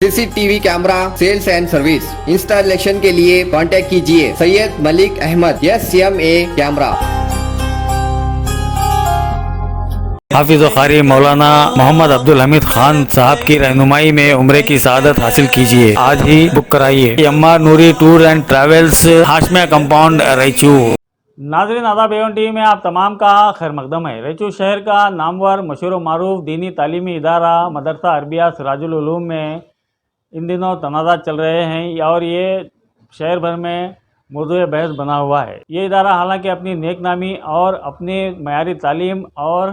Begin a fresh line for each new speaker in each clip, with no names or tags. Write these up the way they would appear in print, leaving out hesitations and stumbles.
CCTV camera sales and service installation के लिए contact कीजिए सैयद मलिक अहमद SMA कैमरा।
हाफिज़ व क़ारी मौलाना मोहम्मद अब्दुल हमीद खान साहब की रहनुमाई में उम्रे की सआदत हासिल कीजिए। आज ही बुक कराइए। यम्मार नूरी tour and travels, Hashmia compound, रैचू। नाज़रीन आदाब, एवन टीवी में आप तमाम का खैर मकदम है। रैचू शहर का नामवर मशहूर व मारूफ दीनी तालीमी इदारा मदरसा अरबिया सिराजुल उलूम में इन दिनों तनाज़ा चल रहे हैं और ये शहर भर में मौजूद बहस बना हुआ है। ये इदारा हालांकि अपनी नेक नामी और अपनी मयारी तालीम और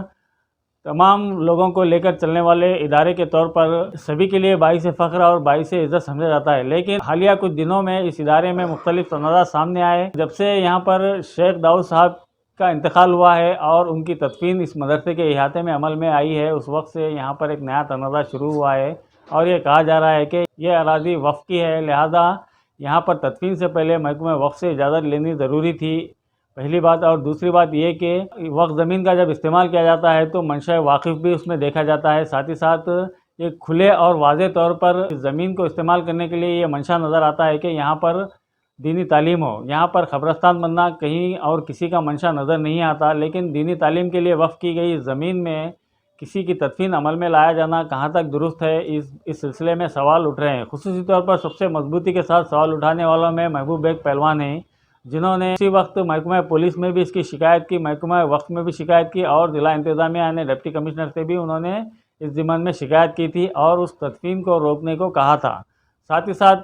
तमाम लोगों को लेकर चलने वाले इदारे के तौर पर सभी के लिए बाइस फ़ख्र और बाइस इज़्ज़त समझा जाता है, लेकिन हालिया कुछ दिनों में इस इदारे में मुख्तलिफ तनाज़ा सामने आए। जब से यहाँ पर शेख दाऊद साहब का इंतकाल हुआ है और उनकी तदफीन इस मदरसे के इहाते में अमल में आई है, उस वक्त से यहाँ पर एक नया तनाज़ा शुरू हुआ है और ये कहा जा रहा है कि यह अराज़ी वक्फ़ की है, लिहाजा यहाँ पर तदफीन से पहले महकमा वक्फ़ से इजाज़त लेनी ज़रूरी थी, पहली बात। और दूसरी बात ये कि वक्त ज़मीन का जब इस्तेमाल किया जाता है तो मंशा वाकिफ़ भी उसमें देखा जाता है। साथ ही साथ एक खुले और वाज़े तौर पर ज़मीन को इस्तेमाल करने के लिए ये मंशा नज़र आता है कि यहाँ पर दीनी तालीम हो। यहाँ पर ख़बरस्तान बनना कहीं और किसी का मंशा नज़र नहीं आता, लेकिन दीनी तालीम के लिए वक़्फ़ की गई ज़मीन में किसी की तदफीन अमल में लाया जाना कहाँ तक दुरुस्त है, इस सिलसिले में सवाल उठ रहे हैं। ख़ुसूसी तौर पर सबसे मजबूती के साथ सवाल उठाने वालों में महबूब बेग पहलवान हैं, जिन्होंने इसी वक्त महकमा पुलिस में भी इसकी शिकायत की, महकमा वक्फ में भी शिकायत की और ज़िला इंतज़ामिया यानी डिप्टी कमिश्नर से भी उन्होंने इस ज़िम्मन में शिकायत की थी और उस तदफीन को रोकने को कहा था। साथ ही साथ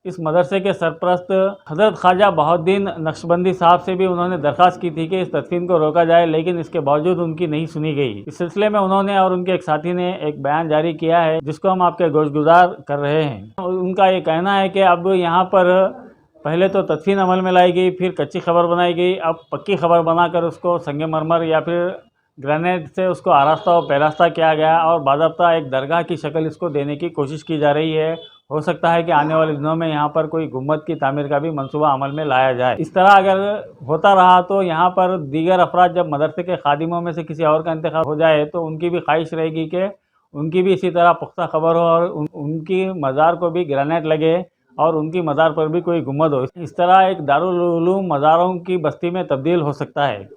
इस मदरसे के सरपरस्त हज़रत ख्वाजा बहाउद्दीन नक्शबंदी साहब से भी उन्होंने दरख्वास्त की थी कि इस तदफीन को रोका जाए, लेकिन इसके बावजूद उनकी नहीं सुनी गई। इस सिलसिले में उन्होंने और उनके एक साथी ने एक बयान जारी किया है, जिसको हम आपके गोशगुजार कर रहे हैं। उनका ये कहना है कि अब यहाँ पर पहले तो तदफीन अमल में लाई गई, फिर कच्ची खबर बनाई गई, अब पक्की खबर बनाकर उसको संगमरमर या फिर ग्रेनेड से उसको आरास्ता और पैरास्ता किया गया और बाज़ाब्ता एक दरगाह की शक्ल इसको देने की कोशिश की जा रही है। हो सकता है कि आने वाले दिनों में यहाँ पर कोई गुम्बद की तामीर का भी मंसूबा अमल में लाया जाए। इस तरह अगर होता रहा तो यहाँ पर दीगर अफराद जब मदरसे के खादिमों में से किसी और का इंतखाब हो जाए तो उनकी भी ख्वाहिश रहेगी कि उनकी भी इसी तरह पुख्ता खबर हो और उनकी मज़ार को भी ग्रेनेड लगे और उनकी मज़ार पर भी कोई गुम्बद हो। इस तरह एक दारुल उलूम मज़ारों की बस्ती में तब्दील हो सकता है।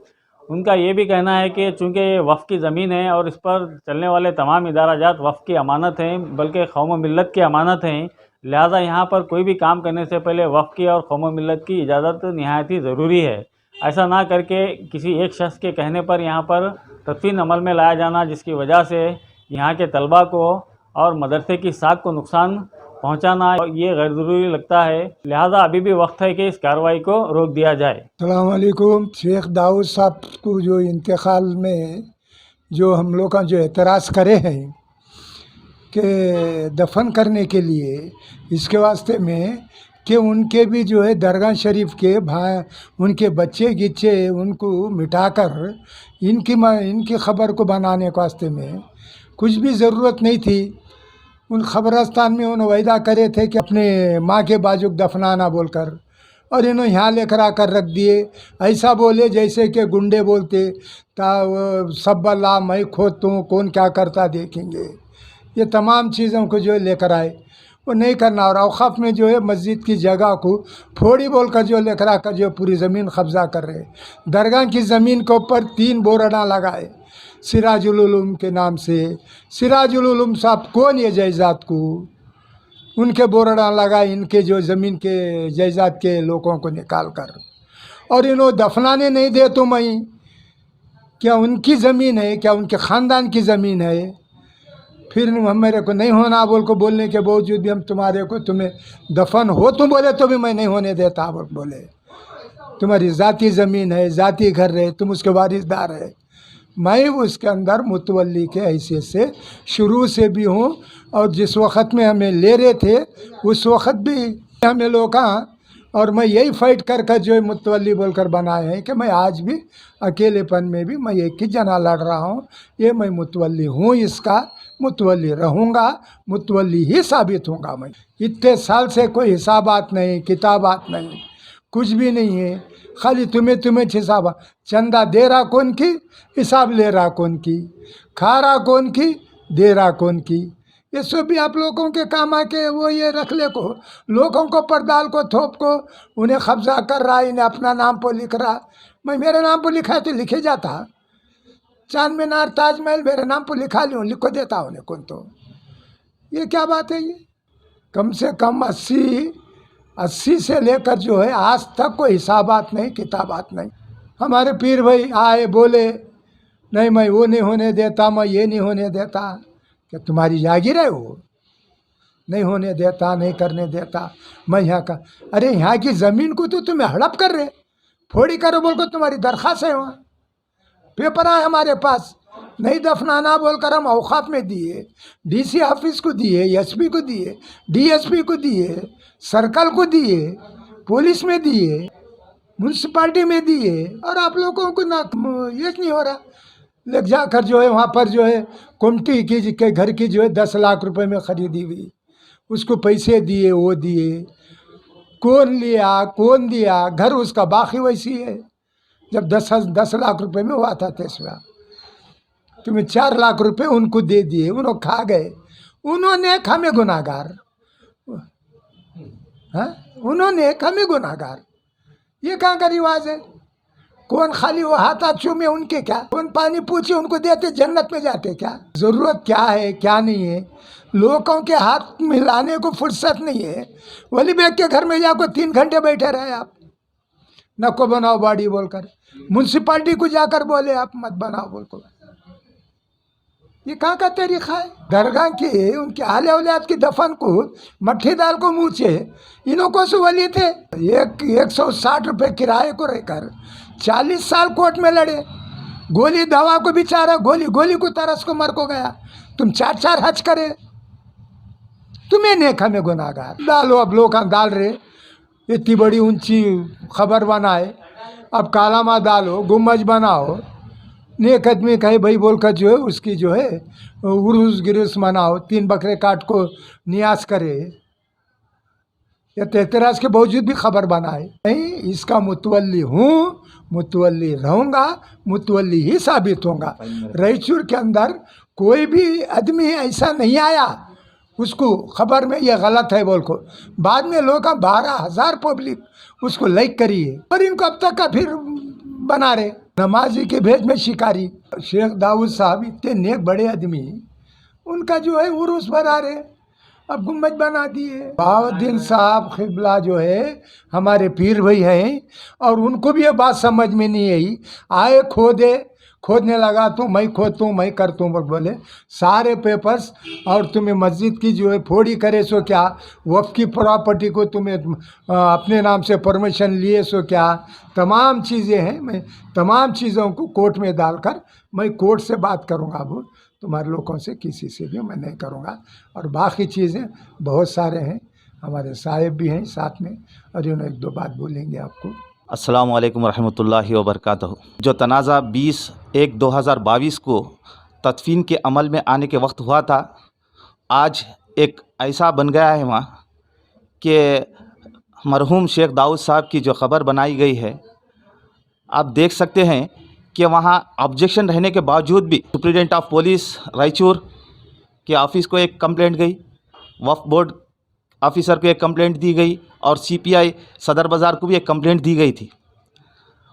उनका ये भी कहना है कि चूँकि ये वफ़ की ज़मीन है और इस पर चलने वाले तमाम इदाराजात वफ़ की अमानत हैं, बल्कि कौम व मिल्लत की अमानत हैं, लिहाजा यहाँ पर कोई भी काम करने से पहले वफ़ की और कौम व मिल्लत की इजाज़त निहायत ही ज़रूरी है। ऐसा ना करके किसी एक शख्स के कहने पर यहाँ पर तदफीन अमल में लाया जाना, जिसकी वजह से यहाँ के तलबा को और मदरसे की साख को नुकसान पहुँचाना, ये गैर ज़रूरी लगता है। लिहाजा अभी भी वक्त है कि इस कार्रवाई को रोक दिया जाए।
अस्सलाम वालेकुम। शेख दाऊद साहब को जो इंतकाल में जो हम लोग का जो एतराज़ करे हैं कि दफन करने के लिए, इसके वास्ते में कि उनके भी जो है दरगाह शरीफ के भाई उनके बच्चे गिच्चे उनको मिटाकर इनकी ख़बर को बनाने के वास्ते में कुछ भी ज़रूरत नहीं थी। उन ख़बरस्तान में उन्होंने वायदा करे थे कि अपने माँ के बाजुक दफनाना बोलकर, और इन्होंने यहाँ लेकर आकर रख दिए। ऐसा बोले जैसे कि गुंडे बोलते ता सब अल्लाह मैं खोदता हूँ, कौन क्या करता देखेंगे। ये तमाम चीज़ों को जो लेकर आए वो नहीं करना। और औक़ाफ़ में जो है मस्जिद की जगह को फोड़ी बोलकर जो लेकर आकर जो पूरी ज़मीन कब्ज़ा कर रहे। दरगाह की ज़मीन के ऊपर 3 बोरडा लगाए सिराजुल उलूम के नाम से। सिराजुल उलूम साहब कौन ये जायज़ात को उनके बोरडा लगा, इनके जो ज़मीन के जायज़ात के लोगों को निकाल कर, और इन्हों दफनाने नहीं दे तो मैं क्या उनकी ज़मीन है, क्या उनके ख़ानदान की ज़मीन है। फिर मेरे को नहीं होना बोल को बोलने के बावजूद भी हम तुम्हें दफन हो तुम बोले तो भी मैं नहीं होने देता। बोले तुम्हारी ज़ाती ज़मीन है, ज़ाती घर है, तुम उसके वारिसदार है। मैं उसके अंदर मुतवल्ली के हैसियत से शुरू से भी हूँ, और जिस वक़्त में हमें ले रहे थे उस वक़्त भी हमें लोग और मैं यही फाइट कर जो मुतवल्ली बोलकर बनाए हैं कि मैं आज भी अकेलेपन में भी मैं एक ही जना लड़ रहा हूँ। ये मैं मुतवल्ली हूँ, इसका मुतवल्ली रहूँगा, मुतवल्ली ही साबित होऊंगा। मैं इतने साल से कोई हिसाबात नहीं, किताबात नहीं, कुछ भी नहीं है। खाली तुम्हें हिसाब, चंदा दे रहा कौन की, हिसाब ले रहा कौन की, खा रहा कौन की, दे रहा कौन की, ये सब भी आप लोगों के काम आके वो ये रख ले को, लोगों को परदाल को थोप को उन्हें कब्जा कर रहा, इन्हें अपना नाम पर लिख रहा। मैं मेरे नाम पर लिखा है तो लिखे जाता, चांद मीनार ताजमहल मेरे नाम पर लिखा लूँ, लिखो देता उन्हें कौन। तो ये क्या बात है? ये कम से कम 80 से लेकर जो है आज तक कोई हिसाबात नहीं, किताबात नहीं। हमारे पीर भाई आए बोले नहीं मैं वो नहीं होने देता, मैं ये नहीं होने देता। क्या तुम्हारी जागीर है? वो नहीं होने देता, नहीं करने देता। मैं यहाँ का, अरे यहाँ की ज़मीन को तो तुम्हें हड़प कर रहे, फोड़ी करो बोल कर तुम्हारी दरख्वास्त है, वहाँ पेपर आए हमारे पास, नहीं दफनाना बोलकर हम औकाफ में दिए, डीसी ऑफिस को दिए, एसपी को दिए, डीएसपी को दिए, सर्कल को दिए, पुलिस में दिए, म्यूनसिपाल्टी में दिए, और आप लोगों को ना ये नहीं हो रहा। ले जाकर जो है वहाँ पर जो है कुमटी की के घर की जो है 10 लाख रुपए में खरीदी हुई, उसको पैसे दिए, वो दिए, कौन लिया कौन दिया, घर उसका बाकी वैसी है। जब 10 लाख रुपए में हुआ था तेसवा, तुम्हें 4 लाख रुपए उनको दे दिए, उन्होंने खा गए, उन्होंने हमें गुनाहगार, हाँ उन्होंने हमें गुनाहगार। ये कहाँ का रिवाज है? कौन खाली वो हाथ चूमे उनके क्या, कौन पानी पूछे उनको देते जन्नत में जाते क्या? ज़रूरत क्या है क्या नहीं है, लोगों के हाथ मिलाने को फुर्सत नहीं है। वली बेग के घर में जाकर 3 घंटे बैठे रहे आप, नको बनाओ बाड़ी बोलकर, म्यूनसिपाल्टी को जाकर बोले आप मत बनाओ बोलकर। ये कहाँ का तरीका है? दरगाह के उनके आले औलाद की दफन को मट्ठी दाल को मूछे, इन्हों को वली थे। 160 रुपये किराए को रहकर 40 साल कोर्ट में लड़े, गोली दवा को बेचारा गोली को तरस को मर को गया। तुम 4 हज करे, तुम्हें नेखा में गुनाहगार डालो। अब लोग डाल रहे, इतनी बड़ी ऊंची खबर बनाए, अब कालामा डालो, गुम्बज बनाओ, नेक आदमी कहे भाई बोलकर जो है उसकी जो है उर्स गिरुस मनाओ, 3 बकरे काट को नियाज करे, या तेतराज के बावजूद भी खबर बनाए। नहीं, इसका मुतवल्ली हूँ, मुतवल्ली रहूँगा, मुतवल्ली ही साबित होगा। रायचूर के अंदर कोई भी आदमी ऐसा नहीं आया उसको खबर में ये गलत है बोल को, बाद में लोग 12,000 पब्लिक उसको लाइक करी है, और इनको अब तक का फिर बना रहे। नमाजी के भेज में शिकारी शेख दाऊद साहब इतने नेक बड़े आदमी, उनका जो है उर्स बना रहे, अब गुम्बज बना दिए। बहाउद्दीन साहब क़िबला जो है हमारे पीर भाई हैं, और उनको भी ये बात समझ में नहीं आई। आए खोदने लगा तो मैं खोदूँ मैं करतूँ बोले सारे पेपर्स, और तुम्हें मस्जिद की जो है फोड़ी करे सो क्या, वक्फ की प्रॉपर्टी को तुम्हें अपने नाम से परमिशन लिए सो क्या, तमाम चीज़ें हैं। मैं तमाम चीज़ों को कोर्ट में डालकर मैं कोर्ट से बात करूँगा। अब तुम्हारे लोगों से किसी से भी मैं नहीं करूँगा। और बाकी चीज़ें बहुत सारे हैं, हमारे साहिब भी हैं साथ में, और उन्हें 1-2 बात बोलेंगे आपको।
अस्सलाम वालेकुम रहमतुल्लाहि व बरकातहू। जो तनाज़ा 20/1/2022 को तदफीन के अमल में आने के वक्त हुआ था, आज एक ऐसा बन गया है वहाँ कि मरहूम शेख दाऊद साहब की जो ख़बर बनाई गई है, आप देख सकते हैं कि वहाँ ऑब्जेक्शन रहने के बावजूद भी सुप्रिटेंडेंट ऑफ पुलिस रायचूर के ऑफ़िस को एक कंप्लेंट गई, वक्फ बोर्ड ऑफिसर को एक कंप्लेंट दी गई, और सीपीआई सदर बाज़ार को भी एक कंप्लेंट दी गई थी।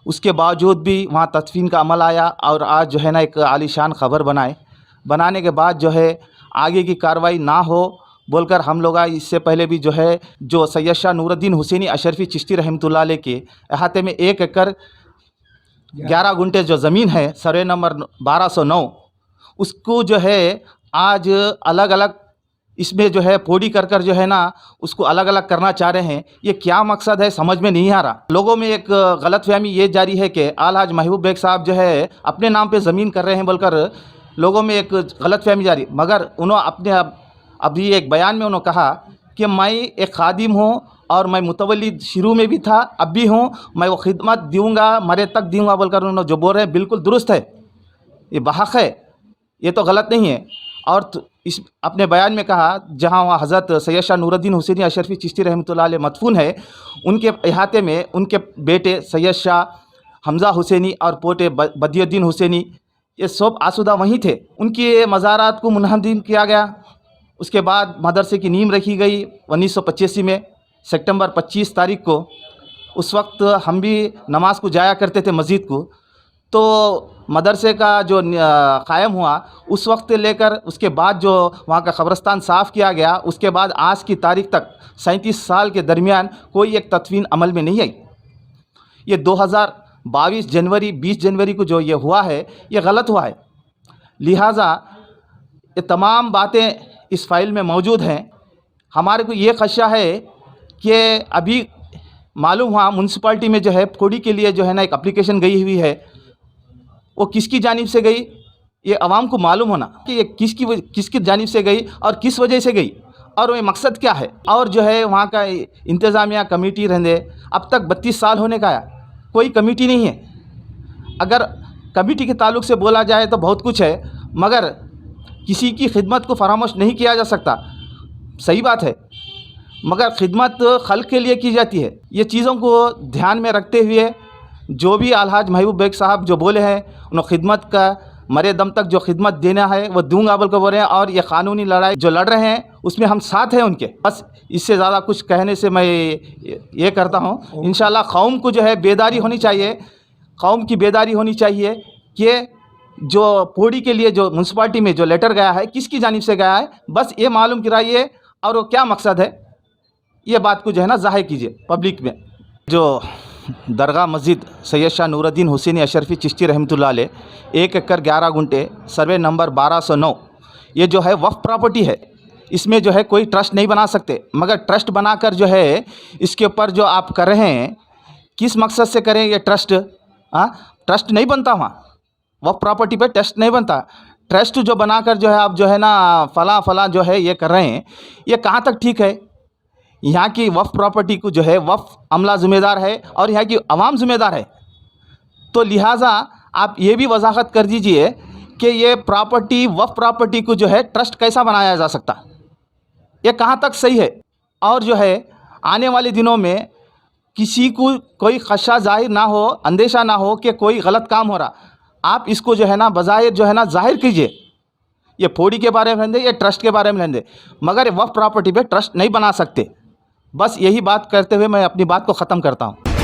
उसके बावजूद भी वहाँ तदफीन का अमल आया, और आज जो है ना एक आलीशान ख़बर बनाने के बाद जो है आगे की कार्रवाई ना हो बोलकर हम लोग इससे पहले भी जो है जो सैयद शाह नूरुद्दीन हुसैनी अशरफी चिश्ती रहमतुल्लाह अलैह के अहाते में 1 एकड़ 11 गुंटे जो ज़मीन है, सर्वे नंबर 1209, उसको जो है आज अलग अलग इसमें जो है फोड़ी कर जो है ना उसको अलग अलग करना चाह रहे हैं। ये क्या मकसद है समझ में नहीं आ रहा। लोगों में एक गलतफहमी ये जारी है कि आलहाज महबूब बेग साहब जो है अपने नाम पे ज़मीन कर रहे हैं बोलकर लोगों में एक गलतफहमी जारी, मगर उन्होंने अपने अभी एक बयान में उन्होंने कहा कि मैं एक खादिम हूँ और मैं मुतवल्ली शुरू में भी था, अब भी हूँ, मैं वो खिदमत दूँगा, मरे तक दूँगा बोलकर उन्होंने जो बोल रहे हैं बिल्कुल दुरुस्त है, ये बहक है, ये तो गलत नहीं है। और इस अपने बयान में कहा जहाँ वहाँ हज़रत सैयद शाह नूरुद्दीन हुसैनी अशरफी चिश्ती रहमतुल्लाह अलैह मदफून है, उनके इहाते में उनके बेटे सैयद शाह हमज़ा हुसैनी और पोते बदियुद्दीन हुसैनी ये सब आसुदा वहीं थे, उनकी मज़ारात को मुनहदम किया गया, उसके बाद मदरसे की नींव रखी गई 1985 में सितंबर 25 तारीख को। उस वक्त हम भी नमाज को जाया करते थे मस्जिद को। तो मदरसे का जो क़ायम हुआ उस वक्त लेकर उसके बाद जो वहाँ का क़ब्रस्तान साफ़ किया गया, उसके बाद आज की तारीख तक 37 साल के दरमियान कोई एक तदफीन अमल में नहीं आई। ये 2022 जनवरी 20 जनवरी को जो ये हुआ है ये गलत हुआ है। लिहाजा ये तमाम बातें इस फाइल में मौजूद हैं। हमारे को ये ख़दशा है कि अभी मालूम हुआ म्यूनसिपाल्टी में जो है फोड़ी के लिए जो है ना एक एप्लीकेशन गई हुई है, वो किसकी जानिब से गई ये अवाम को मालूम होना कि ये किसकी जानिब से गई और किस वजह से गई और वो मकसद क्या है। और जो है वहाँ का इंतज़ामिया कमेटी रहने अब तक 32 साल होने का है, कोई कमेटी नहीं है। अगर कमेटी के ताल्लुक से बोला जाए तो बहुत कुछ है, मगर किसी की खिदमत को फरामोश नहीं किया जा सकता, सही बात है, मगर खिदमत खल्क़ के लिए की जाती है। ये चीज़ों को ध्यान में रखते हुए जो भी अलहाज महबूब बेग साहब जो बोले हैं उन खिदमत का मरे दम तक जो खिदमत देना है वो दूंगा बोल कर बोल रहे हैं। और ये क़ानूनी लड़ाई जो लड़ रहे हैं उसमें हम साथ हैं उनके। बस इससे ज़्यादा कुछ कहने से मैं ये करता हूँ। इंशाल्लाह कौम को जो है बेदारी होनी चाहिए, कौम की बेदारी होनी चाहिए कि जो पोड़ी के लिए जो म्यूनसिपाल्टी में जो लेटर गया है किसकी जानिब से गया है, बस ये मालूम कराइए और वो क्या मकसद है ये बात को जो है ना ज़ाहिर कीजिए पब्लिक में। जो दरगाह मस्जिद सैयद शाह नूरुद्दीन हुसैनी अशरफी चिश्ती रहमतुल्लाह अलैह 1 एकड़ 11 गुंटे सर्वे नंबर 1209, ये जो है वक्फ प्रॉपर्टी है। इसमें जो है कोई ट्रस्ट नहीं बना सकते, मगर ट्रस्ट बनाकर जो है इसके ऊपर जो आप कर रहे हैं किस मकसद से करें ये ट्रस्ट? ट्रस्ट नहीं बनता वहाँ, वक्फ प्रॉपर्टी पे ट्रस्ट नहीं बनता। ट्रस्ट जो बनाकर जो है आप जो है ना फला जो है ये कर रहे हैं, ये कहाँ तक ठीक है? यहाँ की वक्फ प्रॉपर्टी को जो है वक्फ अमला ज़िम्मेदार है और यहाँ की आवाम ज़िम्मेदार है। तो लिहाजा आप ये भी वजाहत कर दीजिए कि ये प्रॉपर्टी वक्फ प्रॉपर्टी को जो है ट्रस्ट कैसा बनाया जा सकता, ये कहाँ तक सही है? और जो है आने वाले दिनों में किसी को कोई खदशा जाहिर ना हो, अंदेशा ना हो कि कोई गलत काम हो रहा, आप इसको जो है ना बज़ाहिर जो है ना ज़ाहिर कीजिए। ये फोड़ी के बारे में लेंदे, ये ट्रस्ट के बारे में लेंदे, मगर वक्फ प्रॉपर्टी पे ट्रस्ट नहीं बना सकते। बस यही बात करते हुए मैं अपनी बात को ख़त्म करता हूँ।